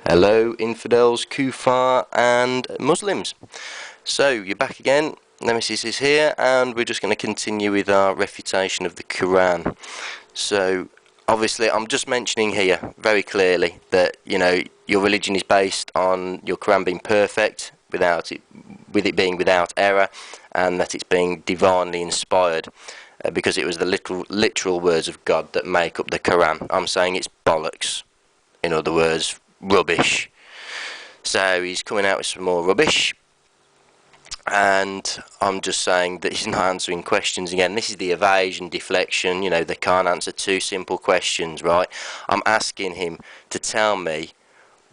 Hello infidels, kuffar and Muslims. So you're back again, Nemesis is here, and we're just going to continue with our refutation of the Quran. So obviously I'm just mentioning here very clearly that, you know, your religion is based on your Quran being perfect, with it being without error, and that it's being divinely inspired, because it was the literal words of God that make up the Quran. I'm saying it's bollocks. In other words, rubbish. So he's coming out with some more rubbish, and I'm just saying that he's not answering questions again. This is the evasion, deflection. You know, they can't answer two simple questions, right? I'm asking him to tell me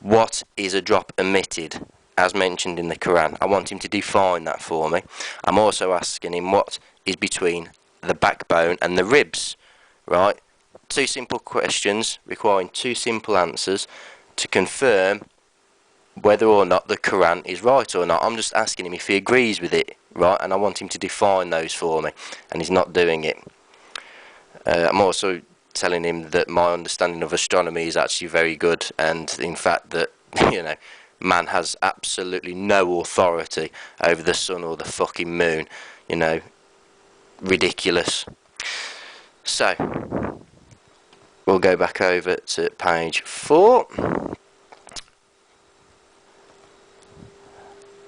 what is a drop emitted as mentioned in the Quran. I want him to define that for me. I'm also asking him what is between the backbone and the ribs, right? Two simple questions requiring two simple answers to confirm whether or not the Quran is right or not. I'm just asking him if he agrees with it, right? And I want him to define those for me, and he's not doing it. I'm also telling him that my understanding of astronomy is actually very good, and in fact that, you know, man has absolutely no authority over the sun or the fucking moon. You know, ridiculous. So we'll go back over to page 4.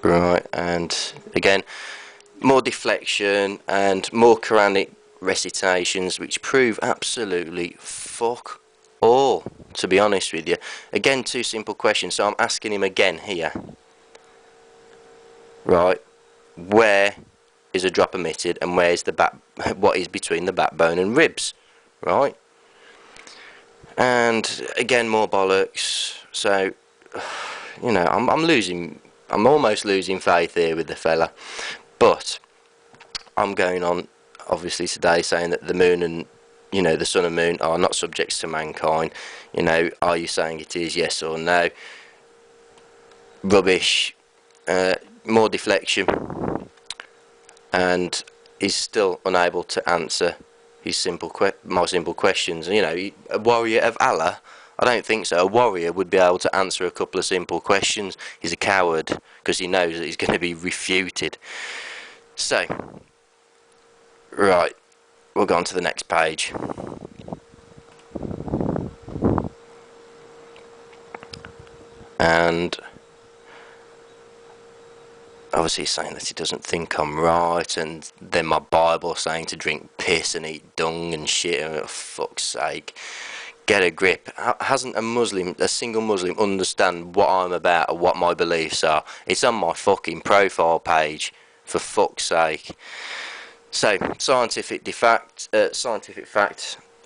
Right, and again, more deflection and more Quranic recitations which prove absolutely fuck all, to be honest with you. Again, two simple questions, so I'm asking him again here. Right, where is a drop emitted, and where is what is between the backbone and ribs? Right? And again, more bollocks. So, you know, I'm almost losing faith here with the fella. But I'm going on, obviously, today saying that the moon and, you know, the sun and moon are not subjects to mankind. You know, are you saying it is, yes or no? Rubbish. More deflection. And he's still unable to answer his my simple questions. You know, a warrior of Allah? I don't think so. A warrior would be able to answer a couple of simple questions. He's a coward because he knows that he's going to be refuted. So, right, we'll go on to the next page. And obviously he's saying that he doesn't think I'm right, and then my Bible saying to drink piss and eat dung and shit. Oh, fuck's sake. Get a grip. Hasn't a single Muslim understand what I'm about or what my beliefs are? It's on my fucking profile page, for fuck's sake. So, scientific fact,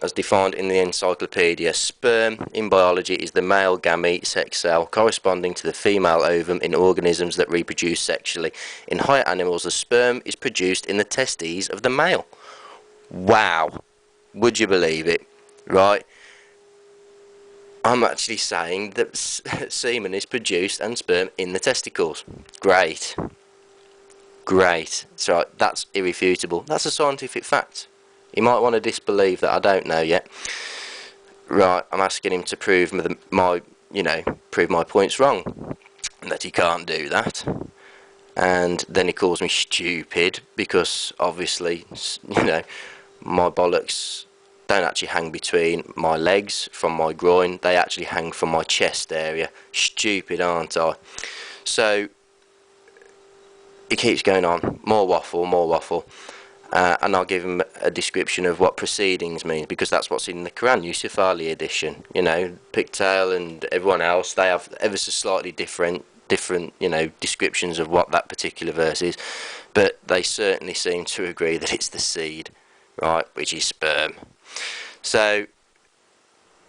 as defined in the encyclopedia: sperm in biology is the male gamete sex cell corresponding to the female ovum in organisms that reproduce sexually. In higher animals, the sperm is produced in the testes of the male. Wow. Would you believe it? Right? I'm actually saying that semen is produced and sperm in the testicles. Great. Great. So that's irrefutable. That's a scientific fact. You might want to disbelieve that. I don't know yet. Right, I'm asking him to prove my points wrong. And that he can't do that. And then he calls me stupid because obviously, you know, my bollocks don't actually hang between my legs from my groin. They actually hang from my chest area. Stupid, aren't I? So he keeps going on. More waffle. And I'll give him a description of what proceedings means, because that's what's in the Quran, Yusuf Ali edition. You know, Pigtail and everyone else, they have ever so slightly different, you know, descriptions of what that particular verse is. But they certainly seem to agree that it's the seed, right, which is sperm. So,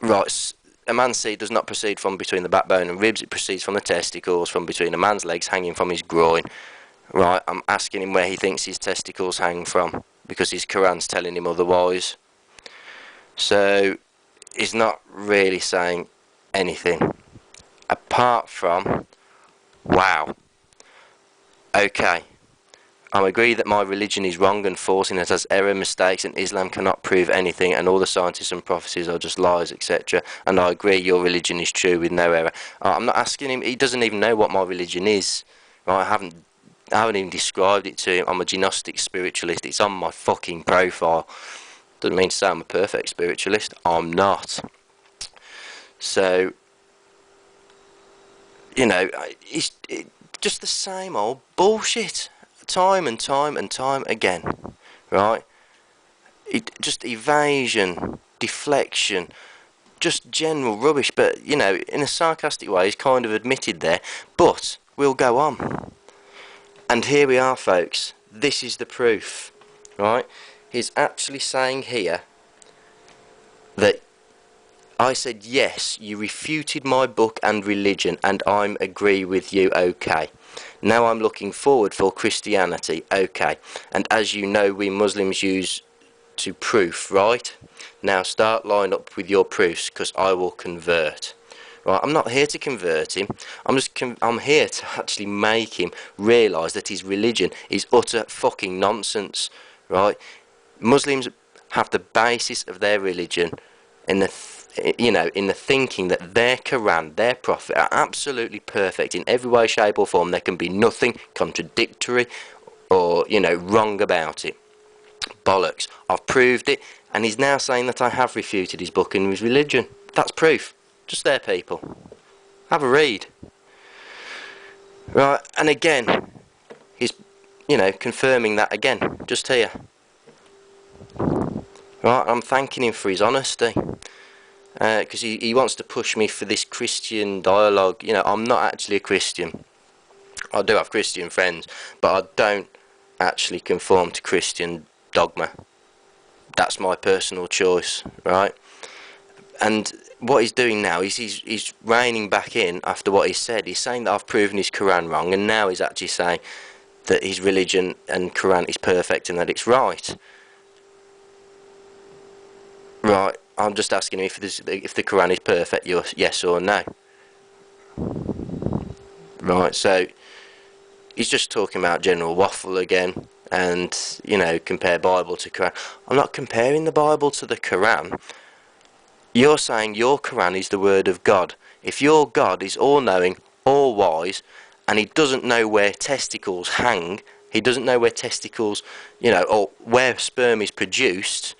right, a man's seed does not proceed from between the backbone and ribs. It proceeds from the testicles, from between a man's legs hanging from his groin. Right, I'm asking him where he thinks his testicles hang from, because his Quran's telling him otherwise. So, he's not really saying anything, apart from, wow, okay, I agree that my religion is wrong and false and it has error, mistakes, and Islam cannot prove anything, and all the scientists and prophecies are just lies, etc. And I agree your religion is true with no error. I'm not asking him. He doesn't even know what my religion is. Right? I haven't even described it to him. I'm a gnostic spiritualist. It's on my fucking profile. Doesn't mean to say I'm a perfect spiritualist. I'm not. So, you know, it's just the same old bullshit. Time and time and time again, right? Just evasion, deflection, just general rubbish. But, you know, in a sarcastic way, he's kind of admitted there. But we'll go on. And here we are, folks. This is the proof, right? He's actually saying here that I said, yes, you refuted my book and religion, and I agree with you, okay. Now I'm looking forward for Christianity, okay. And as you know, we Muslims use to proof, right? Now start line up with your proofs, because I will convert. Right, I'm not here to convert him. I'm here to actually make him realise that his religion is utter fucking nonsense, right? Muslims have the basis of their religion in the in the thinking that their Quran, their Prophet, are absolutely perfect in every way, shape or form. There can be nothing contradictory or, you know, wrong about it. Bollocks. I've proved it, and he's now saying that I have refuted his book and his religion. That's proof. Just there, people. Have a read. Right, and again, he's, you know, confirming that again, just here. Right, I'm thanking him for his honesty. Because he wants to push me for this Christian dialogue. You know, I'm not actually a Christian. I do have Christian friends, but I don't actually conform to Christian dogma. That's my personal choice, right? And what he's doing now is he's reining back in after what he said. He's saying that I've proven his Quran wrong, and now he's actually saying that his religion and Quran is perfect and that it's right. Right. I'm just asking him if the Quran is perfect, yes or no. Right, so he's just talking about general waffle again, and, you know, compare Bible to Quran. I'm not comparing the Bible to the Quran. You're saying your Quran is the word of God. If your God is all-knowing, all-wise, and he doesn't know where testicles hang, he doesn't know where testicles, you know, or where sperm is produced,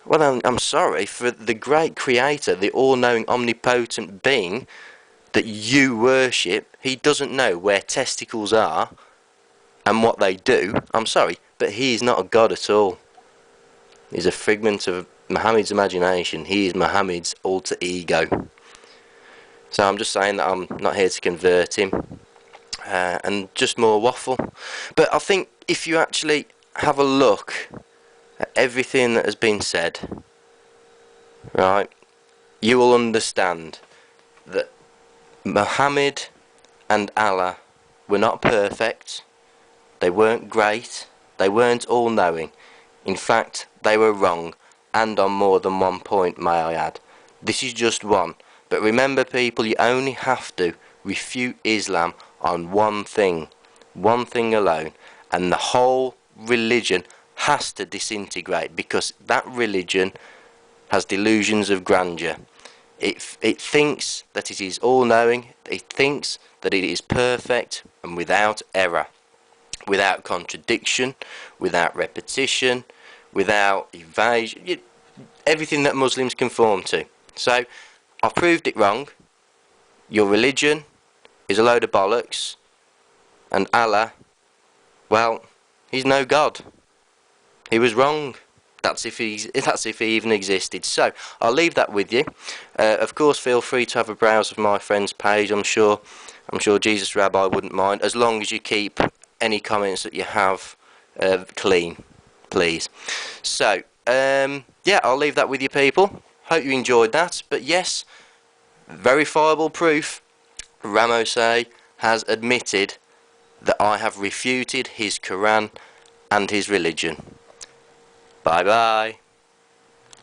well, I'm sorry, for the great creator, the all-knowing, omnipotent being that you worship, he doesn't know where testicles are and what they do. I'm sorry, but he is not a god at all. He's a figment of Muhammad's imagination. He is Muhammad's alter ego. So I'm just saying that I'm not here to convert him. And just more waffle. But I think if you actually have a look at everything that has been said, right, you will understand that Muhammad and Allah were not perfect, they weren't great, they weren't all-knowing. In fact, they were wrong, and on more than one point, may I add. This is just one. But remember, people, you only have to refute Islam on one thing alone, and the whole religion has to disintegrate, because that religion has delusions of grandeur. It thinks that it is all-knowing, it thinks that it is perfect and without error, without contradiction, without repetition, without evasion, everything that Muslims conform to. So, I've proved it wrong. Your religion is a load of bollocks, and Allah, well, he's no God. He was wrong. That's if he even existed. So I'll leave that with you. Of course, feel free to have a browse of my friend's page. I'm sure Jesus Rabbi wouldn't mind, as long as you keep any comments that you have clean, please. So yeah, I'll leave that with you, people. Hope you enjoyed that. But yes, verifiable proof. Ramosay has admitted that I have refuted his Quran and his religion. Bye bye.